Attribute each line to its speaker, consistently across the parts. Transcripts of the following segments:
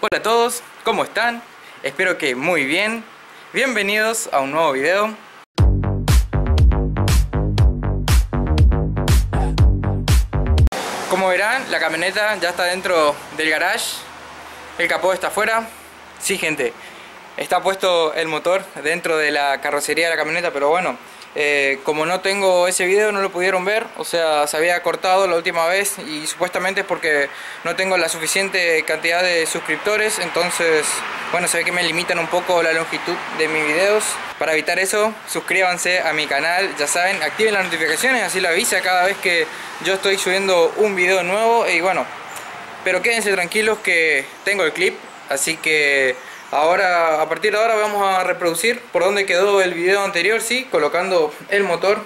Speaker 1: Hola a todos, ¿cómo están? Espero que muy bien. Bienvenidos a un nuevo video. Como verán, la camioneta ya está dentro del garage. El capó está afuera. Sí, gente, está puesto el motor dentro de la carrocería de la camioneta, pero bueno, como no tengo ese video, no lo pudieron ver. O sea, se había cortado la última vez y supuestamente es porque no tengo la suficiente cantidad de suscriptores. Entonces, bueno, se ve que me limitan un poco la longitud de mis videos. Para evitar eso, suscríbanse a mi canal, ya saben, activen las notificaciones, así lo avisa cada vez que yo estoy subiendo un video nuevo. Y bueno, pero quédense tranquilos que tengo el clip, así que ahora, a partir de ahora vamos a reproducir por donde quedó el video anterior, sí, colocando el motor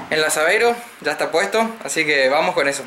Speaker 1: en la Saveiro. Ya está puesto, así que vamos con eso.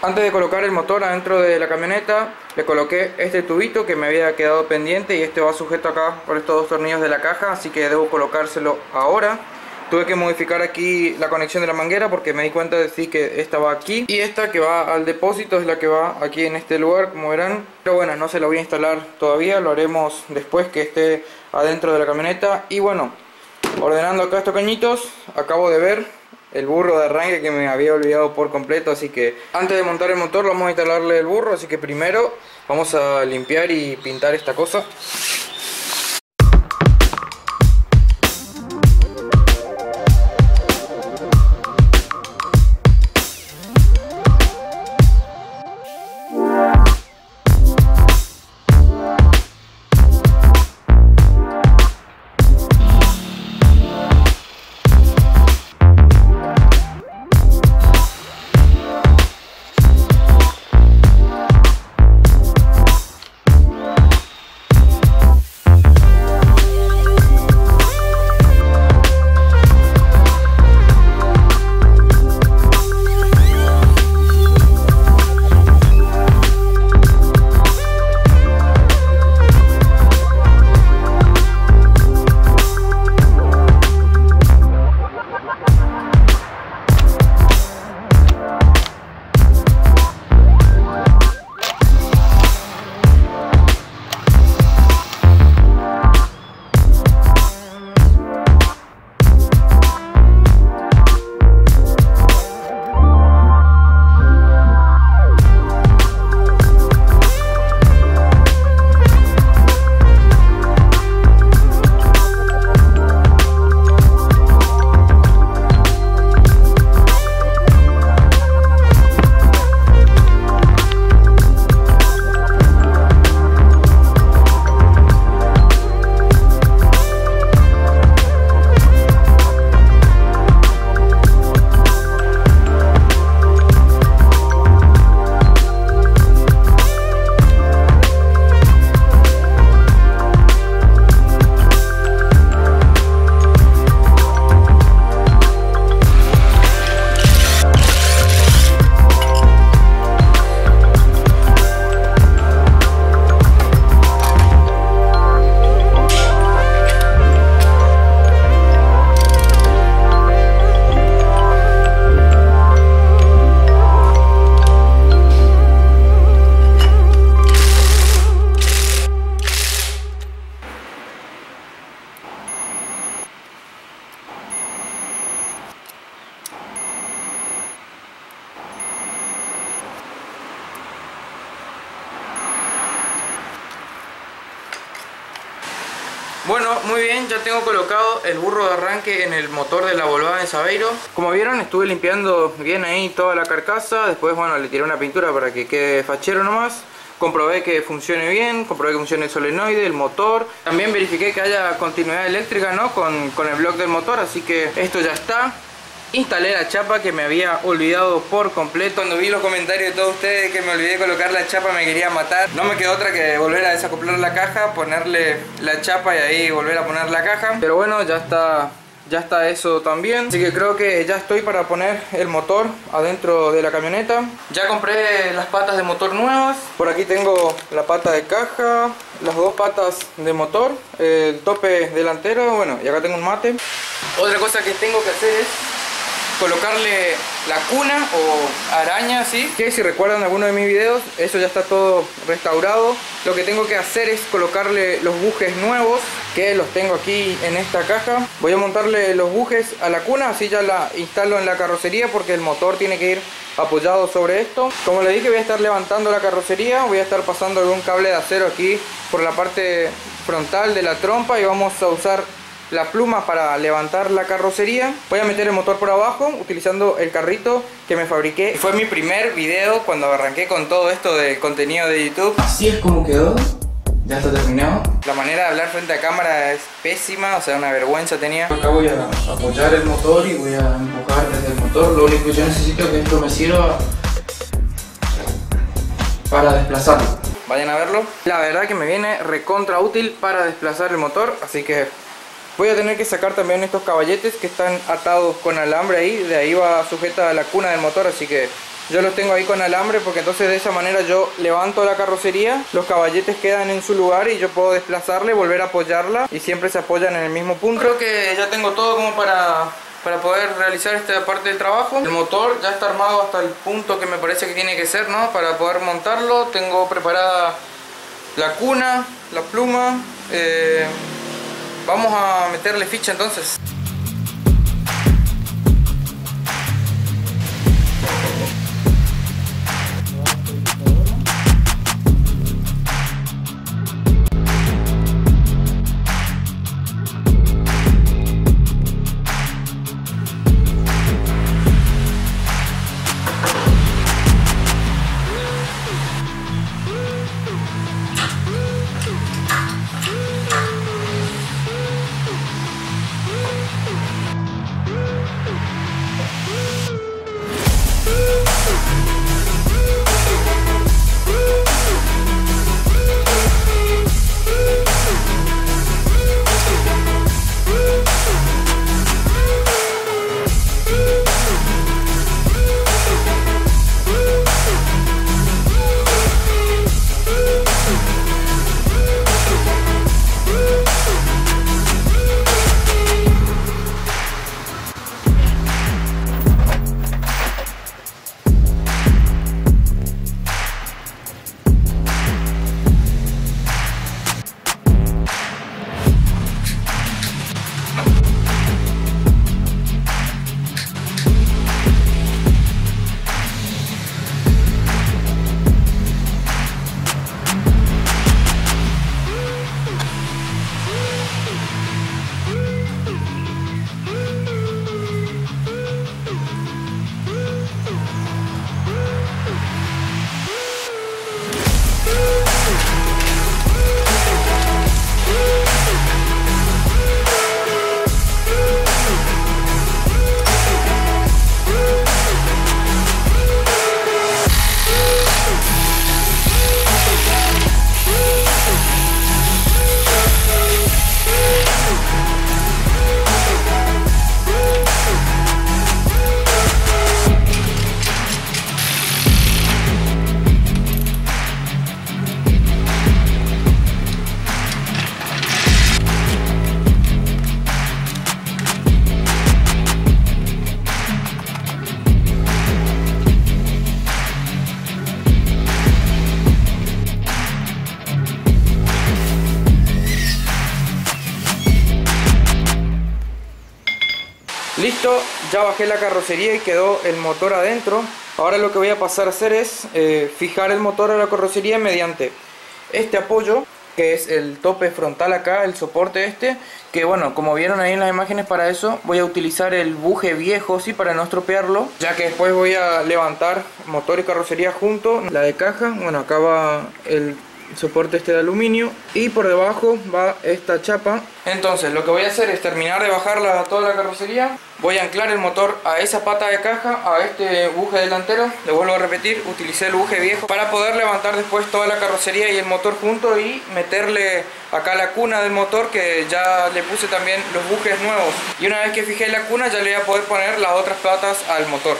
Speaker 1: Antes de colocar el motor adentro de la camioneta, le coloqué este tubito que me había quedado pendiente, y este va sujeto acá por estos dos tornillos de la caja, así que debo colocárselo ahora. Tuve que modificar aquí la conexión de la manguera porque me di cuenta de sí que esta va aquí, y esta que va al depósito es la que va aquí en este lugar, como verán. Pero bueno, no se la voy a instalar todavía, lo haremos después que esté adentro de la camioneta. Y bueno, ordenando acá estos cañitos, acabo de ver el burro de arranque que me había olvidado por completo, así que antes de montar el motor vamos a instalarle el burro. Así que primero vamos a limpiar y pintar esta cosa. Bueno, muy bien, ya tengo colocado el burro de arranque en el motor de la Volkswagen Saveiro. Como vieron, estuve limpiando bien ahí toda la carcasa. Después, bueno, le tiré una pintura para que quede fachero nomás. Comprobé que funcione bien, comprobé que funcione el solenoide, el motor. También verifiqué que haya continuidad eléctrica, ¿no? con el bloque del motor, así que esto ya está. Instalé la chapa que me había olvidado por completo. Cuando vi los comentarios de todos ustedes que me olvidé de colocar la chapa, me quería matar. No me quedó otra que volver a desacoplar la caja, ponerle la chapa y ahí volver a poner la caja. Pero bueno, ya está eso también. Así que creo que ya estoy para poner el motor adentro de la camioneta. Ya compré las patas de motor nuevas. Por aquí tengo la pata de caja, las dos patas de motor, el tope delantero, bueno, y acá tengo un mate. Otra cosa que tengo que hacer es colocarle la cuna o araña, ¿sí? Que si recuerdan alguno de mis videos, eso ya está todo restaurado. Lo que tengo que hacer es colocarle los bujes nuevos, que los tengo aquí en esta caja. Voy a montarle los bujes a la cuna, así ya la instalo en la carrocería, porque el motor tiene que ir apoyado sobre esto. Como les dije, voy a estar levantando la carrocería, voy a estar pasando algún cable de acero aquí por la parte frontal de la trompa y vamos a usar la pluma para levantar la carrocería. Voy a meter el motor por abajo utilizando el carrito que me fabriqué. Fue mi primer video cuando arranqué con todo esto del contenido de YouTube. Así es como quedó. Ya está terminado. La manera de hablar frente a cámara es pésima, o sea, una vergüenza tenía. Acá voy a apoyar el motor y voy a empujar desde el motor. Lo único que yo necesito es que esto me sirva para desplazarlo. Vayan a verlo. La verdad que me viene recontra útil para desplazar el motor, así que voy a tener que sacar también estos caballetes que están atados con alambre ahí. De ahí va sujeta la cuna del motor, así que yo los tengo ahí con alambre, porque entonces de esa manera yo levanto la carrocería, los caballetes quedan en su lugar y yo puedo desplazarla y volver a apoyarla y siempre se apoyan en el mismo punto. Creo que ya tengo todo como para poder realizar esta parte del trabajo. El motor ya está armado hasta el punto que me parece que tiene que ser, ¿no? Para poder montarlo. Tengo preparada la cuna, la pluma. Vamos a meterle ficha entonces. Listo, ya bajé la carrocería y quedó el motor adentro. Ahora lo que voy a pasar a hacer es fijar el motor a la carrocería mediante este apoyo que es el tope frontal acá, el soporte este, que bueno, como vieron ahí en las imágenes, para eso voy a utilizar el buje viejo, sí, para no estropearlo, ya que después voy a levantar motor y carrocería junto, la de caja. Bueno, acá va el soporte este de aluminio y por debajo va esta chapa. Entonces lo que voy a hacer es terminar de bajar toda la carrocería, voy a anclar el motor a esa pata de caja, a este buje delantero. Le vuelvo a repetir, utilicé el buje viejo para poder levantar después toda la carrocería y el motor junto y meterle acá la cuna del motor, que ya le puse también los bujes nuevos, y una vez que fijé la cuna ya le voy a poder poner las otras patas al motor.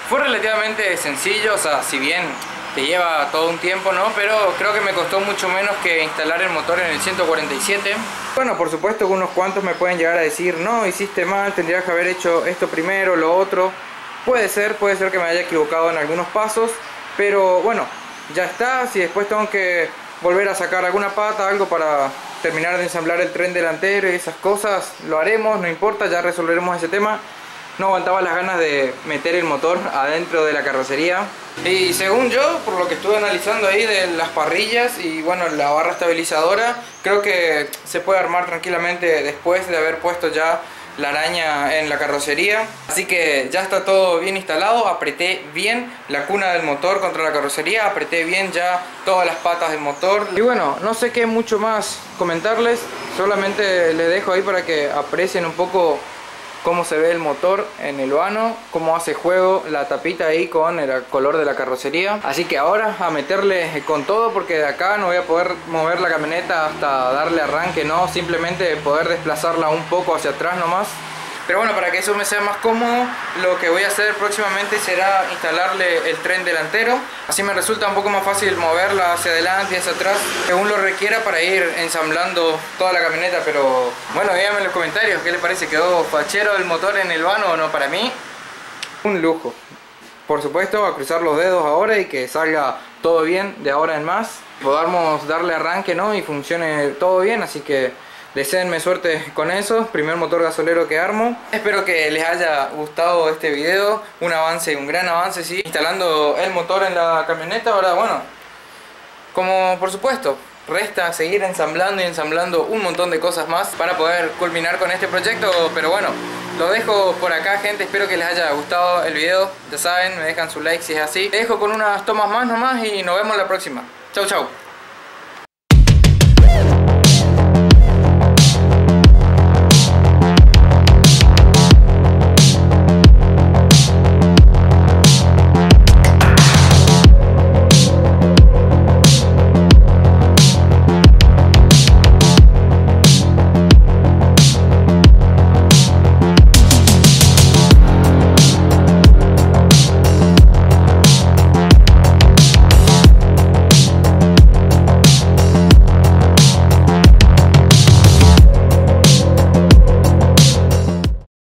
Speaker 1: Fue relativamente sencillo, o sea, si bien te lleva todo un tiempo, ¿no? Pero creo que me costó mucho menos que instalar el motor en el 147. Bueno, por supuesto que unos cuantos me pueden llegar a decir, no, hiciste mal, tendrías que haber hecho esto primero, lo otro. Puede ser que me haya equivocado en algunos pasos, pero bueno, ya está. Si después tengo que volver a sacar alguna pata, algo para terminar de ensamblar el tren delantero y esas cosas, lo haremos, no importa, ya resolveremos ese tema. No aguantaba las ganas de meter el motor adentro de la carrocería. Y según yo, por lo que estuve analizando ahí de las parrillas y bueno, la barra estabilizadora, creo que se puede armar tranquilamente después de haber puesto ya la araña en la carrocería. Así que ya está todo bien instalado. Apreté bien la cuna del motor contra la carrocería, apreté bien ya todas las patas del motor. Y bueno, no sé qué mucho más comentarles, solamente les dejo ahí para que aprecien un poco cómo se ve el motor en el vano, cómo hace juego la tapita ahí con el color de la carrocería. Así que ahora a meterle con todo, porque de acá no voy a poder mover la camioneta hasta darle arranque, no, simplemente poder desplazarla un poco hacia atrás nomás. Pero bueno, para que eso me sea más cómodo, lo que voy a hacer próximamente será instalarle el tren delantero. Así me resulta un poco más fácil moverla hacia adelante y hacia atrás, según lo requiera, para ir ensamblando toda la camioneta. Pero bueno, díganme en los comentarios qué les parece. ¿Quedó fachero el motor en el vano o no? Para mí, un lujo. Por supuesto, a cruzar los dedos ahora y que salga todo bien de ahora en más. Podamos darle arranque, ¿no? Y funcione todo bien, así que deseenme suerte con eso, primer motor gasolero que armo. Espero que les haya gustado este video, un avance, un gran avance, sí, instalando el motor en la camioneta. Ahora, bueno, como por supuesto, resta seguir ensamblando y ensamblando un montón de cosas más para poder culminar con este proyecto. Pero bueno, lo dejo por acá, gente. Espero que les haya gustado el video. Ya saben, me dejan su like si es así. Les dejo con unas tomas más nomás y nos vemos la próxima. Chau, chau.